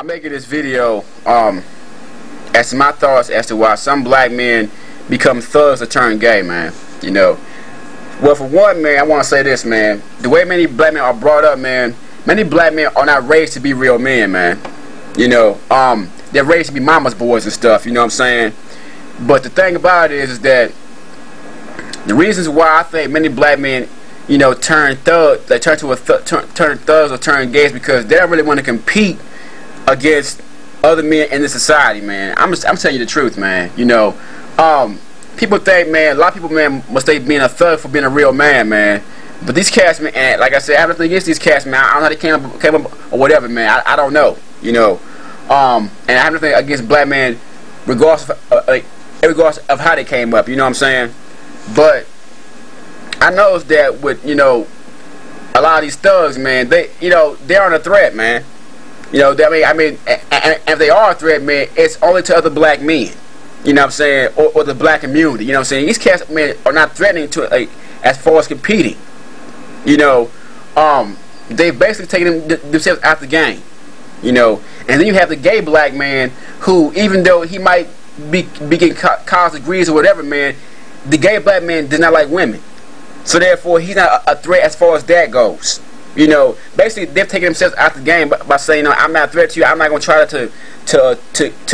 I'm making this video as to my thoughts as to why some black men become thugs or turn gay, man. You know, well, for one, man, I want to say this, man. The way many black men are brought up, man, many black men are not raised to be real men, man. You know, they're raised to be mama's boys and stuff, you know what I'm saying? But the thing about it is that the reasons why I think many black men, you know, turn thugs, they turn thugs or turn gays, because they don't really want to compete against other men in the society, man. I'm telling you the truth, man. You know, people think, man, a lot of people, man, mistake being a thug for being a real man, man. But these cats, man, and like I said, I have nothing against these cats, man. I don't know how they came up or whatever, man. I don't know, you know. And I have nothing against black men, regardless of how they came up. You know what I'm saying? But I know that with, you know, a lot of these thugs, man, they, you know, they aren't a threat, man. You know, I mean, and if they are a threat, man, it's only to other black men. You know what I'm saying? Or the black community. You know what I'm saying? These cats, man, are not threatening to, like, as far as competing. You know, they've basically taken themselves out the game. You know, and then you have the gay black man who, even though he might be getting college degrees or whatever, man, the gay black man does not like women. So therefore, he's not a threat as far as that goes. You know, basically, they've taken themselves out the game by saying, no, I'm not a threat to you. I'm not going to try to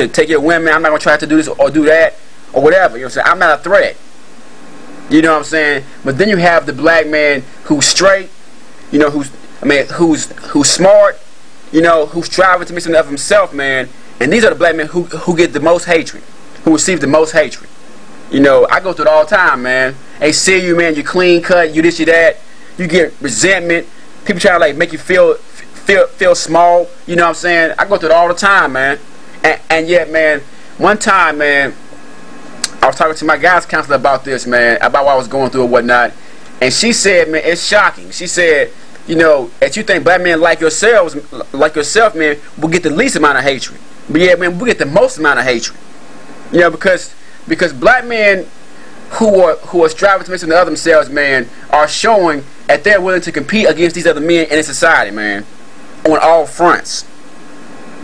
take your women. I'm not going to try to do this or do that or whatever. You know what I'm saying? I'm not a threat. You know what I'm saying? But then you have the black man who's straight, you know, who's smart, you know, who's striving to make something of himself, man. And these are the black men who get the most hatred, who receive the most hatred. You know, I go through it all the time, man. They see you, man, you clean cut, you this, you that. You get resentment. People try to, like, make you feel small. You know what I'm saying? I go through it all the time, man. And yet, man, one time, man, I was talking to my guidance counselor about this, man, about what I was going through and whatnot. And she said, man, it's shocking. She said, you know, if you think black men like yourself, man, will get the least amount of hatred. But yeah, man, we get the most amount of hatred. You know, because black men who are striving to make something of themselves, man, are showing that they're willing to compete against these other men in the society, man, on all fronts.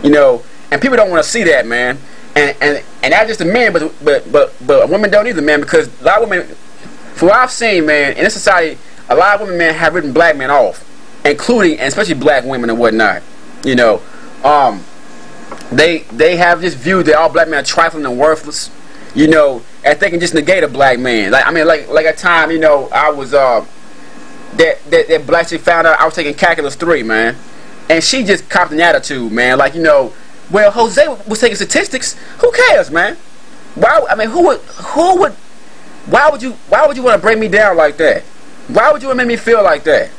You know, and people don't want to see that, man. And not just the men, but women don't either, man, because a lot of women, from what I've seen, man, in this society, a lot of women, man, have written black men off, including and especially black women and whatnot. You know, they have this view that all black men are trifling and worthless. You know, and they can just negate a black man. Like, I mean, like a time, you know, I was that black chick found out I was taking calculus 3, man, and she just copped an attitude, man. Like, you know, well, Jose was taking statistics. Who cares, man? Why? I mean, why would you want to bring me down like that? Why would you want to make me feel like that?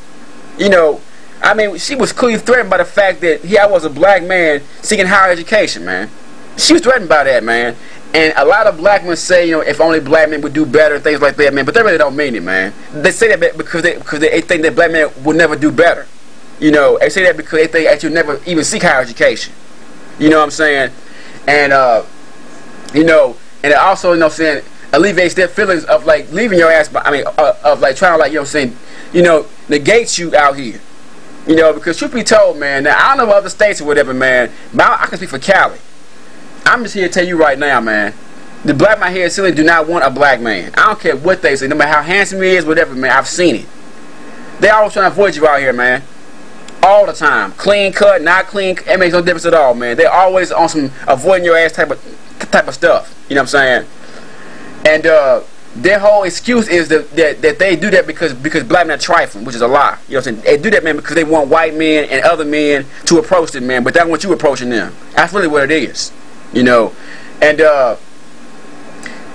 You know, I mean, she was clearly threatened by the fact that I was a black man seeking higher education, man. She was threatened by that, man. And a lot of black men say, you know, if only black men would do better, things like that, man. But they really don't mean it, man. They say that because they think that black men will never do better. You know, they say that because they think that you'll never even seek higher education. You know what I'm saying? And, you know, and it also, you know what I'm saying, alleviates their feelings of, like, leaving your ass, I mean, of, like, trying to, like, you know what I'm saying, you know, negate you out here. You know, because truth be told, man, now, I don't know other states or whatever, man, but I can speak for Cali. I'm just here to tell you right now, man, the black man here simply do not want a black man. I don't care what they say, no matter how handsome he is, whatever, man, I've seen it. They always trying to avoid you out here, man. All the time. Clean cut, not clean, it makes no difference at all, man. They always on some avoiding your ass type of stuff. You know what I'm saying? And their whole excuse is that they do that because black men are trifling, which is a lie. You know what I'm saying? They do that, man, because they want white men and other men to approach them, man, but they don't want you approaching them. That's really what it is. You know, and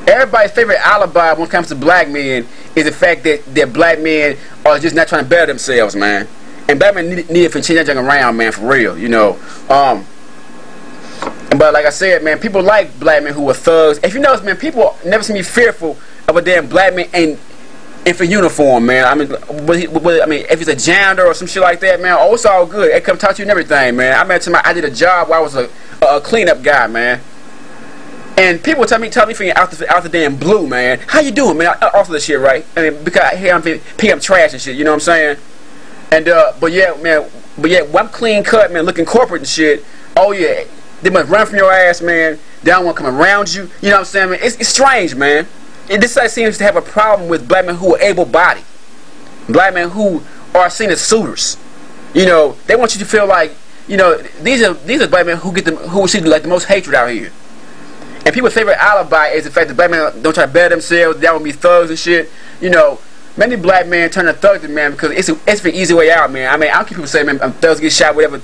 everybody's favorite alibi when it comes to black men is the fact that black men are just not trying to better themselves, man. And black men need to change that junk around, man, for real. You know, but like I said, man, people like black men who are thugs. If you notice, man, people never see me fearful of a damn black man in for uniform, man. I mean, if it's a janitor or some shit like that, man, oh, it's all good. They come talk to you and everything, man. I did a job where I was a cleanup guy, man. And people tell me from out the damn blue, man. How you doing, man? I offer this shit, right? I mean, because here I'm picking up trash and shit. You know what I'm saying? And but yeah, man. But yeah, when I'm clean cut, man, looking corporate and shit, Oh yeah, they must run from your ass, man. They don't want to come around you. You know what I'm saying, man? It's strange, man. This side seems to have a problem with black men who are able-bodied, black men who are seen as suitors. You know, they want you to feel like, you know, these are black men who receive like the most hatred out here. And people's favorite alibi is the fact that black men don't try to better themselves. They don't be thugs and shit. You know, many black men turn to thugs, man, because it's the easy way out, man. I mean, I don't keep people saying, man, thugs get shot, whatever.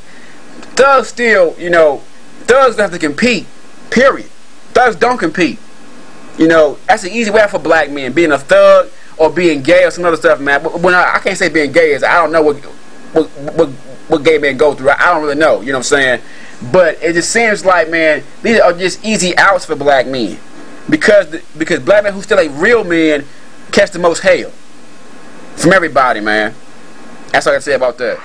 Thugs still, you know, thugs don't have to compete. Period. Thugs don't compete. You know, that's an easy way out for black men, being a thug or being gay or some other stuff, man. But when I can't say being gay is, I don't know what gay men go through. I don't really know. You know what I'm saying? But it just seems like, man, these are just easy outs for black men, because black men who still ain't real men catch the most hell from everybody, man. That's all I can say about that.